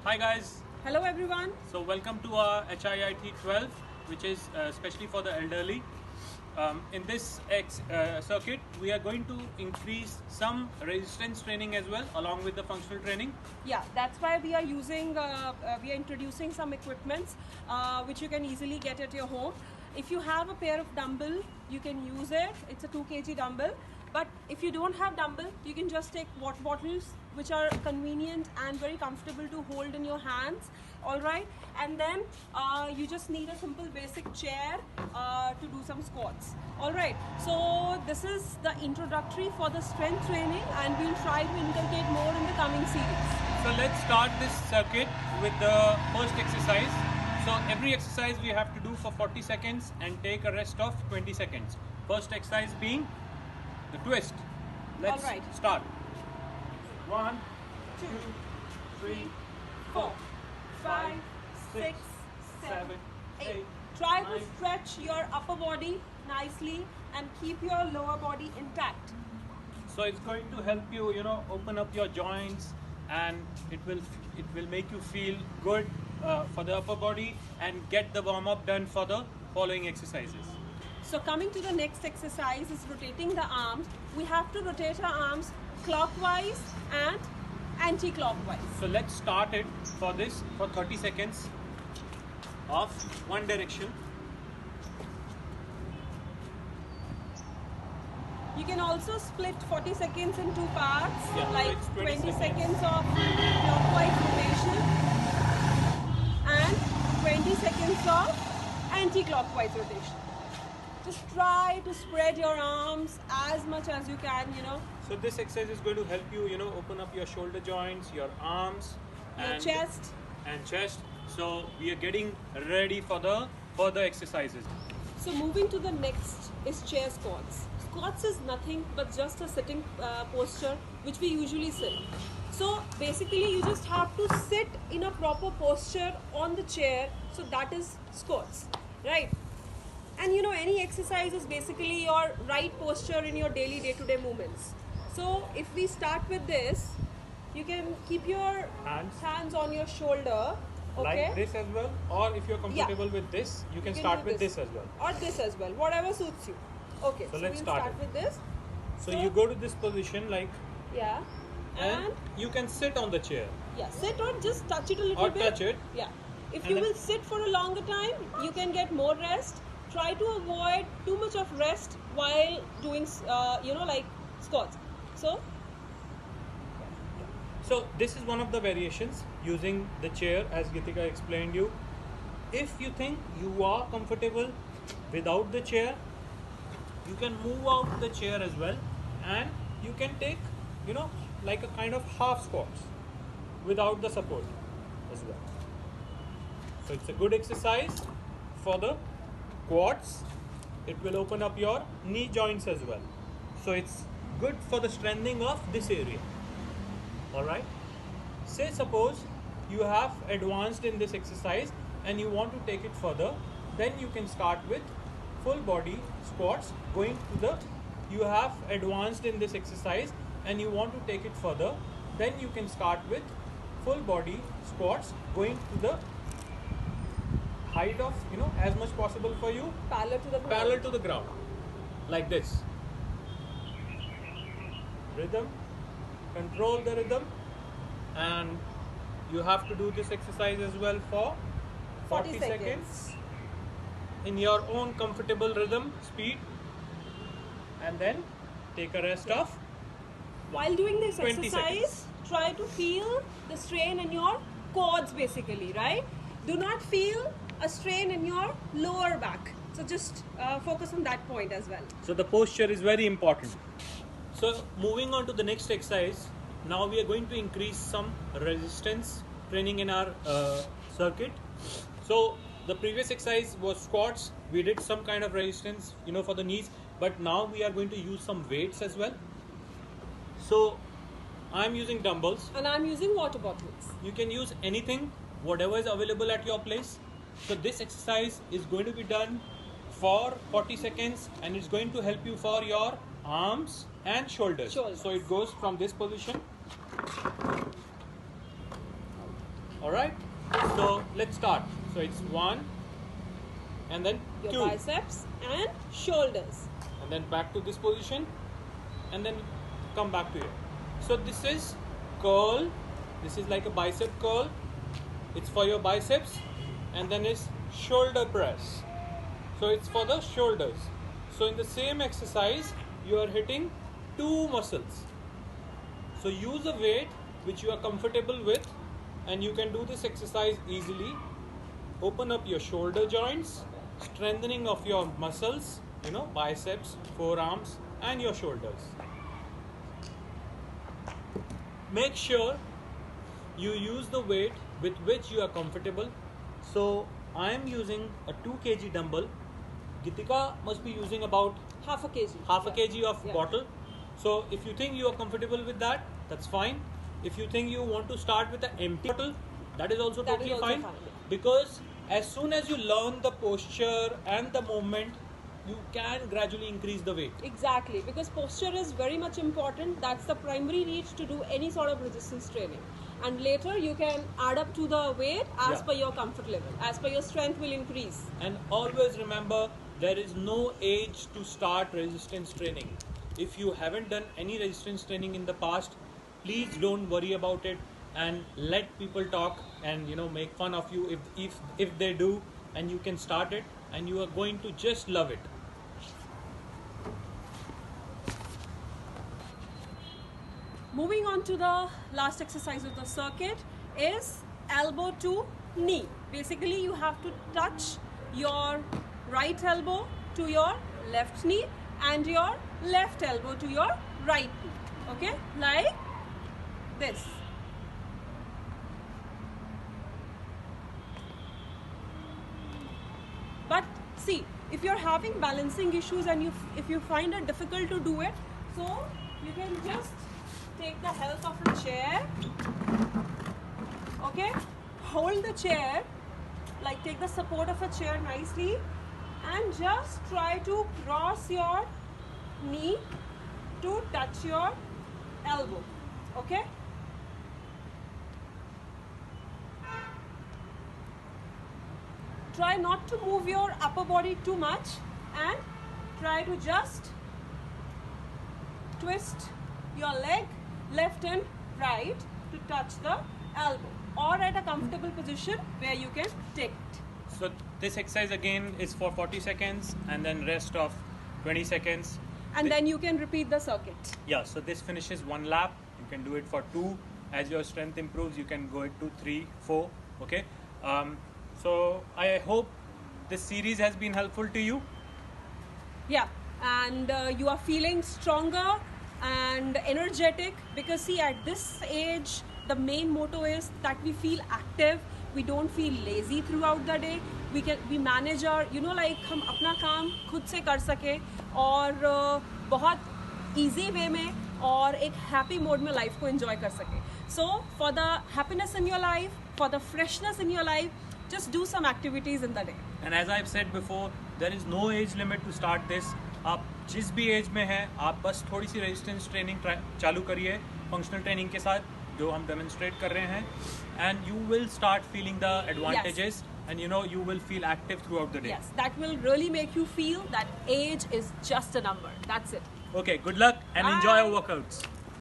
Hi guys, Hello everyone. so welcome to our HIIT 12, which is especially for the elderly. In this circuit, we are going to increase some resistance training as well, along with the functional training. Yeah, that's why we are introducing some equipments which you can easily get at your home. If you have a pair of dumbbell, you can use it. It's a 2 kg dumbbell. But if you don't have dumbbell, you can just take water bottles, which are convenient and very comfortable to hold in your hands. All right, and then you just need a simple basic chair to do some squats. All right, so this is the introductory for the strength training, and we'll try to inculcate more in the coming series. So let's start this circuit with the first exercise. So every exercise we have to do for 40 seconds and take a rest of 20 seconds. First exercise being the twist. Let's All right. start. 1, 2, 3, 4, 5, 6, 7, 8. Try to stretch your upper body nicely and keep your lower body intact. So it's going to help you, open up your joints, and it will make you feel good for the upper body and get the warm up done for the following exercises. So coming to the next exercise is rotating the arms. We have to rotate our arms clockwise and anti-clockwise. So let's start it for 30 seconds of one direction. You can also split 40 seconds in two parts, Yeah, so like it's 20 20 seconds of clockwise rotation and 20 seconds of anti-clockwise rotation. Just try to spread your arms as much as you can, So this exercise is going to help you, open up your shoulder joints, your arms, your chest. and chest. So we are getting ready for the further exercises. So moving to the next is chair squats. Squats is nothing but just a sitting posture which we usually sit. So basically you just have to sit in a proper posture on the chair. So that is squats, right? And any exercise is basically your right posture in your daily day-to-day movements. So if we start with this, you can keep your hands on your shoulder. Okay? Like this as well, or if you're comfortable with this, you can start do with this as well. Or this as well, whatever suits you. Okay, So let's we'll start with this. So you go to this position Yeah. and you can sit on the chair. Yeah, sit or just touch it a little Or bit. touch it. Yeah. If And you then- will sit for a longer time, you can get more rest. Try to avoid too much of rest while doing, like squats. So this is one of the variations using the chair, as Gitika explained you. If you think you are comfortable without the chair, you can move out the chair as well, and you can take, like a kind of half squats without the support as well. So it's a good exercise for the quads. It will open up your knee joints as well. So it's good for the strengthening of this area. Alright. Say suppose you have advanced in this exercise and you want to take it further, then you can start with full body squats. You have advanced in this exercise and you want to take it further, then you can start with full body squats, going to the height of as much possible for you, Parallel to the ground. parallel to the ground, like this. Rhythm, control the rhythm, and you have to do this exercise as well for 40 seconds in your own comfortable rhythm, speed, and then take a rest of While doing this 20 exercise, try to feel the strain in your quads basically, right? Do not feel a strain in your lower back. So just focus on that point as well. So the posture is very important. So moving on to the next exercise, now we are going to increase some resistance training in our circuit. So the previous exercise was squats. We did some kind of resistance, for the knees, but now we are going to use some weights as well. So I'm using dumbbells. And I'm using water bottles. You can use anything, whatever is available at your place. So this exercise is going to be done for 40 seconds and it's going to help you for your arms and shoulders. So it goes from this position Alright, so let's start. So it's 1 and then Your 2 biceps and shoulders. and then back to this position and then come back to here. So this is curl, this is like a bicep curl, it's for your biceps, and then is shoulder press, so it's for the shoulders. So in the same exercise you are hitting 2 muscles. So use a weight which you are comfortable with, and you can do this exercise easily. Open up your shoulder joints, strengthening of your muscles, biceps, forearms and your shoulders. Make sure you use the weight with which you are comfortable. So I am using a 2 kg dumbbell. Gitika must be using about Half a kg. half a kg of Yeah. bottle. So if you think you are comfortable with that, that's fine. If you think you want to start with an empty bottle, that is also That is totally also fine. fine, yeah. Because as soon as you learn the posture and the movement, you can gradually increase the weight. Exactly, because posture is very much important. That's the primary need to do any sort of resistance training. And later you can add up to the weight as Yeah. per your comfort level, as per your strength will increase. And always remember, there is no age to start resistance training. If you haven't done any resistance training in the past, please don't worry about it and let people talk and make fun of you if they do, and you can start it and you are going to just love it. Moving on to the last exercise of the circuit is elbow to knee. Basically, you have to touch your right elbow to your left knee and your left elbow to your right knee. Okay, like this. But see, if you're having balancing issues and if you find it difficult to do it, so you can just take the help of a chair. Okay, hold the chair, like take the support of a chair nicely, and just try to cross your knee to touch your elbow. Okay. Try not to move your upper body too much and try to just twist your leg left and right to touch the elbow, or at a comfortable position where you can take it. So this exercise again is for 40 seconds and then rest of 20 seconds. And then you can repeat the circuit. Yeah, so this finishes 1 lap. You can do it for 2. As your strength improves, you can go it to 3, 4. Okay. So I hope this series has been helpful to you. Yeah, and you are feeling stronger and energetic, because see, at this age the main motto is that we feel active, we don't feel lazy throughout the day. We manage our like हम अपना काम खुद से कर सके और बहुत easy way में और एक happy mode में life को enjoy कर सके. So for the happiness in your life, for the freshness in your life, just do some activities in the day. And as I've said before, there is no age limit to start this. आप जिस भी as में हैं, आप बस थोड़ी सी resistance training चालू करिए फंक्शनल ट्रेनिंग के साथ जो हम डेमोन्स्ट्रेट कर रहे हैं, and you will start feeling the advantages and you will feel active throughout the day. Yes, that will really make you feel that age is just a number. That's it. Okay, good luck and Bye. enjoy your workouts.